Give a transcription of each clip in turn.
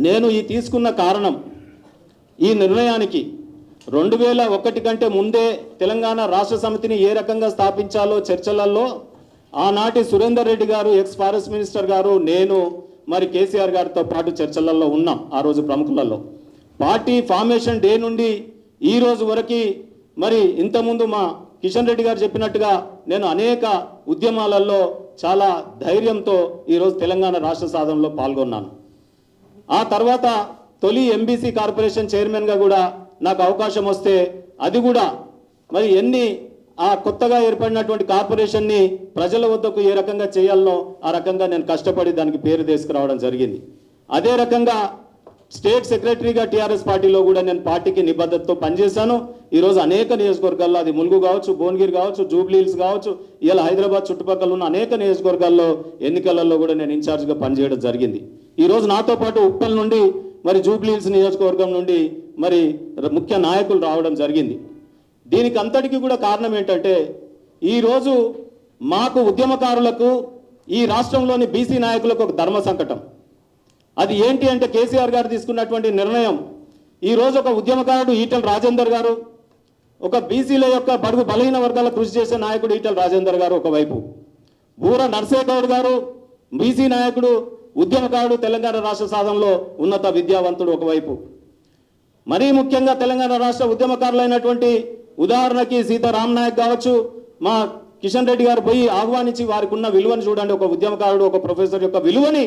నేను ఈ తీసుకున్న కారణం, ఈ నిర్ణయానికి 2001 కంటే ముందే తెలంగాణ రాష్ట్ర సమితిని ఏ రకంగా స్థాపించాలో చర్చలలో ఆనాటి సురేందర్ రెడ్డి గారు, ఎక్స్ ఫారెస్ట్ మినిస్టర్ గారు, నేను మరి కేసీఆర్ గారితో పాటు చర్చలలో ఉన్నాం. ఆ రోజు ప్రముఖులలో పార్టీ ఫార్మేషన్ డే నుండి ఈ రోజు వరకు మరి ఇంతకుముందు మా కిషన్ రెడ్డి గారు చెప్పినట్టుగా నేను అనేక ఉద్యమాలలో చాలా ధైర్యంతో ఈరోజు తెలంగాణ రాష్ట్ర సాధనలో పాల్గొన్నాను. ఆ తర్వాత తొలి ఎంబీసీ కార్పొరేషన్ చైర్మన్గా కూడా నాకు అవకాశం వస్తే అది కూడా మరి ఆ కొత్తగా ఏర్పడినటువంటి కార్పొరేషన్ని ప్రజల వద్దకు ఏ రకంగా చేయాలనో ఆ రకంగా నేను కష్టపడి దానికి పేరు తీసుకురావడం జరిగింది. అదే రకంగా స్టేట్ సెక్రటరీగా టీఆర్ఎస్ పార్టీలో కూడా నేను పార్టీకి నిబద్ధతతో పనిచేశాను. ఈరోజు అనేక నియోజకవర్గాల్లో, అది ములుగు కావచ్చు, భువనగిరి కావచ్చు, జూబ్లీహిల్స్ కావచ్చు, ఇలా హైదరాబాద్ చుట్టుపక్కల ఉన్న అనేక నియోజకవర్గాల్లో ఎన్నికలలో కూడా నేను ఇన్ఛార్జ్గా పనిచేయడం జరిగింది. ఈరోజు నాతో పాటు ఉప్పల్ నుండి మరి జూబ్లీహిల్స్ నియోజకవర్గం నుండి మరి ముఖ్య నాయకులు రావడం జరిగింది. దీనికి అంతటికీ కూడా కారణం ఏంటంటే ఈరోజు మాకు ఉద్యమకారులకు ఈ రాష్ట్రంలోని బీసీ నాయకులకు ఒక ధర్మ సంకటం. అది ఏంటి అంటే కేసీఆర్ గారు తీసుకున్నటువంటి నిర్ణయం. ఈరోజు ఒక ఉద్యమకారుడు ఈటెల రాజేందర్ గారు, ఒక బీసీల యొక్క బడుగు బలహీన వర్గాల కృషి చేసే నాయకుడు ఈటెల రాజేందర్ గారు ఒకవైపు, బూర నర్సేగౌడ్ గారు బీసీ నాయకుడు, ఉద్యమకారుడు, తెలంగాణ రాష్ట్ర సాధనలో ఉన్నత విద్యావంతుడు ఒకవైపు, మరీ ముఖ్యంగా తెలంగాణ రాష్ట్ర ఉద్యమకారులైనటువంటి ఉదాహరణకి సీతారాం నాయక్ కావచ్చు, మా కిషన్ రెడ్డి గారు పోయి ఆహ్వానించి వారికి ఉన్న విలువని చూడండి. ఒక ఉద్యమకారుడు, ఒక ప్రొఫెసర్ యొక్క విలువని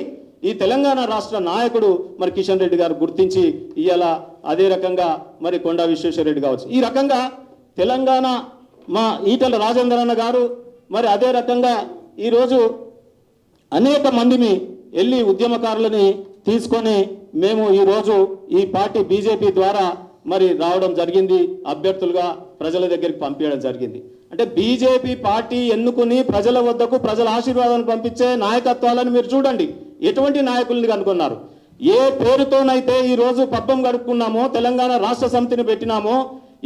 ఈ తెలంగాణ రాష్ట్ర నాయకుడు మరి కిషన్ రెడ్డి గారు గుర్తించి ఇవాళ అదే రకంగా మరి కొండా విశ్వేశ్వర రెడ్డి కావచ్చు, ఈ రకంగా తెలంగాణ మా ఈటెల రాజేందర్ అన్న గారు మరి అదే రకంగా ఈరోజు అనేక మందిని వెళ్ళి ఉద్యమకారులని తీసుకొని మేము ఈరోజు ఈ పార్టీ బీజేపీ ద్వారా మరి రావడం జరిగింది. అభ్యర్థులుగా ప్రజల దగ్గరికి పంపించడం జరిగింది. అంటే బీజేపీ పార్టీ ఎన్నుకుని ప్రజల వద్దకు ప్రజల ఆశీర్వాదాన్ని పంపించే నాయకత్వాలను మీరు చూడండి. ఎటువంటి నాయకుల్ని కనుగొన్నారు? ఏ పేరుతోనైతే ఈరోజు పబ్బం గడుపుకున్నామో, తెలంగాణ రాష్ట్ర సమితిని పెట్టినామో,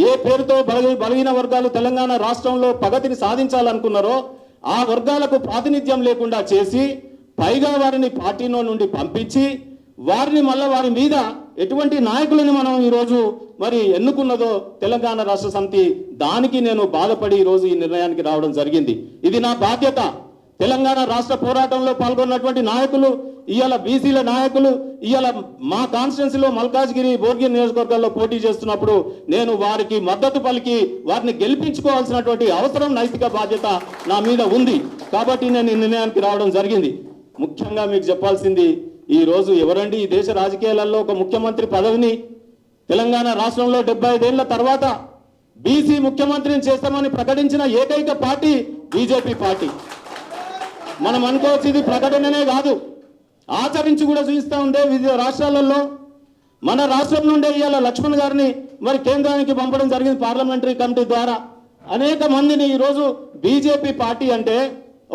ఏ పేరుతో బలహీన వర్గాలు తెలంగాణ రాష్ట్రంలో ప్రగతిని సాధించాలనుకున్నారో ఆ వర్గాలకు ప్రాతినిధ్యం లేకుండా చేసి, పైగా వారిని పార్టీలో నుండి పంపించి, వారిని మళ్ళీ వారి మీద ఎటువంటి నాయకులని మనం ఈరోజు మరి ఎన్నుకున్నదో తెలంగాణ రాష్ట్ర సమితి, దానికి నేను బాధపడి ఈరోజు ఈ నిర్ణయానికి రావడం జరిగింది. ఇది నా బాధ్యత. తెలంగాణ రాష్ట్ర పోరాటంలో పాల్గొన్నటువంటి నాయకులు, ఇవాళ బీసీల నాయకులు ఇవాళ మా కాన్స్టిట్యున్సీలో మల్కాజ్గిరి, భువనగిరి నియోజకవర్గాల్లో పోటీ చేస్తున్నప్పుడు నేను వారికి మద్దతు పలికి వారిని గెలిపించుకోవాల్సినటువంటి అవసరం, నైతిక బాధ్యత నా మీద ఉంది. కాబట్టి నేను ఈ నిర్ణయానికి రావడం జరిగింది. ముఖ్యంగా మీకు చెప్పాల్సింది, ఈరోజు ఎవరండి ఈ దేశ రాజకీయాలలో ఒక ముఖ్యమంత్రి పదవిని తెలంగాణ రాష్ట్రంలో 75 ఏళ్ల తర్వాత బీసీ ముఖ్యమంత్రిని చేస్తామని ప్రకటించిన ఏకైక పార్టీ బీజేపీ పార్టీ. మనం అనుకోవచ్చు ఇది ప్రకటననే కాదు, ఆచరించి కూడా చూపిస్తూ ఉండే వివిధ రాష్ట్రాలలో. మన రాష్ట్రం నుండే ఇవాళ లక్ష్మణ్ గారిని మరి కేంద్రానికి పంపడం జరిగింది పార్లమెంటరీ కమిటీ ద్వారా. అనేక మందిని ఈరోజు బీజేపీ పార్టీ అంటే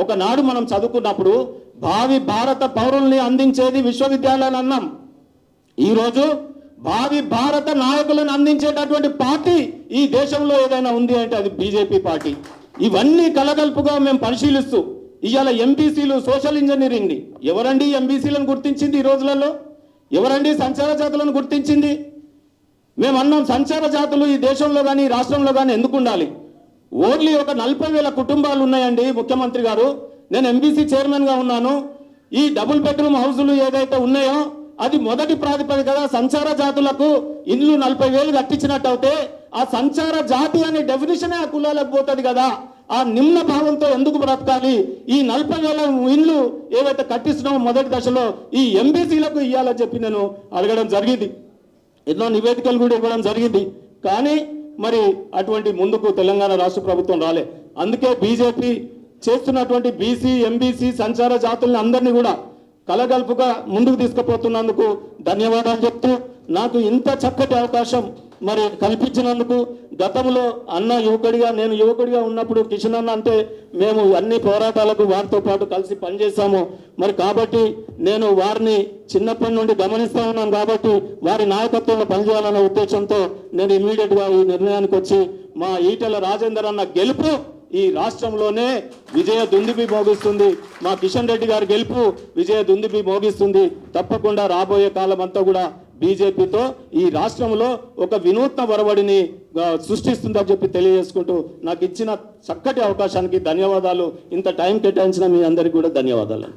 ఒకనాడు మనం చదువుకున్నప్పుడు భావి భారత పౌరుల్ని అందించేది విశ్వవిద్యాలయాలు అన్నాం. ఈరోజు భావి భారత నాయకులను అందించేటటువంటి పార్టీ ఈ దేశంలో ఏదైనా ఉంది అంటే అది బీజేపీ పార్టీ. ఇవన్నీ కలగలుపుగా మేము పరిశీలిస్తూ ఇవాళ ఎంబీసీలు, సోషల్ ఇంజనీరింగ్ని ఎవరండి ఎంబీసీలను గుర్తించింది ఈ రోజులలో? ఎవరండి సంచార జాతులను గుర్తించింది? మేము అన్నాం సంచార జాతులు ఈ దేశంలో కానీ రాష్ట్రంలో కానీ ఎందుకు ఉండాలి? ఓన్లీ ఒక 40,000 కుటుంబాలు ఉన్నాయండి ముఖ్యమంత్రి గారు. నేను ఎంబీసీ చైర్మన్గా ఉన్నాను. ఈ డబుల్ బెడ్రూమ్ హౌజులు ఏదైతే ఉన్నాయో అది మొదటి ప్రాతిపదికగా సంచార జాతులకు ఇల్లు 40,000 కట్టించినట్టు అయితే ఆ సంచార జాతి అనే డెఫినేషనే ఆ కులాలకు పోతుంది కదా. ఆ నిమ్న భావంతో ఎందుకు బ్రతకాలి? ఈ 40,000 ఇళ్ళు ఏవైతే కట్టిస్తున్నామో మొదటి దశలో ఈ ఎంబీసీలకు ఇవ్వాలని చెప్పి నేను అడగడం జరిగింది. ఎన్నో నివేదికలు కూడా ఇవ్వడం జరిగింది. కానీ మరి అటువంటి ముందుకు తెలంగాణ రాష్ట్ర ప్రభుత్వం రాలే. అందుకే బీజేపీ చేస్తున్నటువంటి బీసీ, ఎంబీసీ, సంచార జాతుల్ని అందరినీ కూడా కలగలుపుగా ముందుకు తీసుకుపోతున్నందుకు ధన్యవాదాలు చెప్తూ, నాకు ఇంత చక్కటి అవకాశం మరి కల్పించినందుకు, గతంలో అన్న యువకుడిగా, నేను యువకుడిగా ఉన్నప్పుడు కిషన్ అన్న అంటే మేము అన్ని పోరాటాలకు వారితో పాటు కలిసి పనిచేశాము. మరి కాబట్టి నేను వారిని చిన్నప్పటి నుండి గమనిస్తూ ఉన్నాను. కాబట్టి వారి నాయకత్వంలో పనిచేయాలనే ఉద్దేశంతో నేను ఇమీడియట్గా ఈ నిర్ణయానికి వచ్చి మా ఈటెల రాజేందర్ అన్న గెలుపు ఈ రాష్ట్రంలోనే విజయ దుందుబి మోగిస్తుంది. మా కిషన్ రెడ్డి గారి గెలుపు విజయ దుందుబి మోగిస్తుంది. తప్పకుండా రాబోయే కాలం అంతా కూడా బీజేపీతో ఈ రాష్ట్రంలో ఒక వినూత్న ఒరవడిని సృష్టిస్తుందని చెప్పి తెలియజేసుకుంటూ నాకు ఇచ్చిన చక్కటి అవకాశానికి ధన్యవాదాలు. ఇంత టైం కేటాయించిన మీ అందరికీ కూడా ధన్యవాదాలు.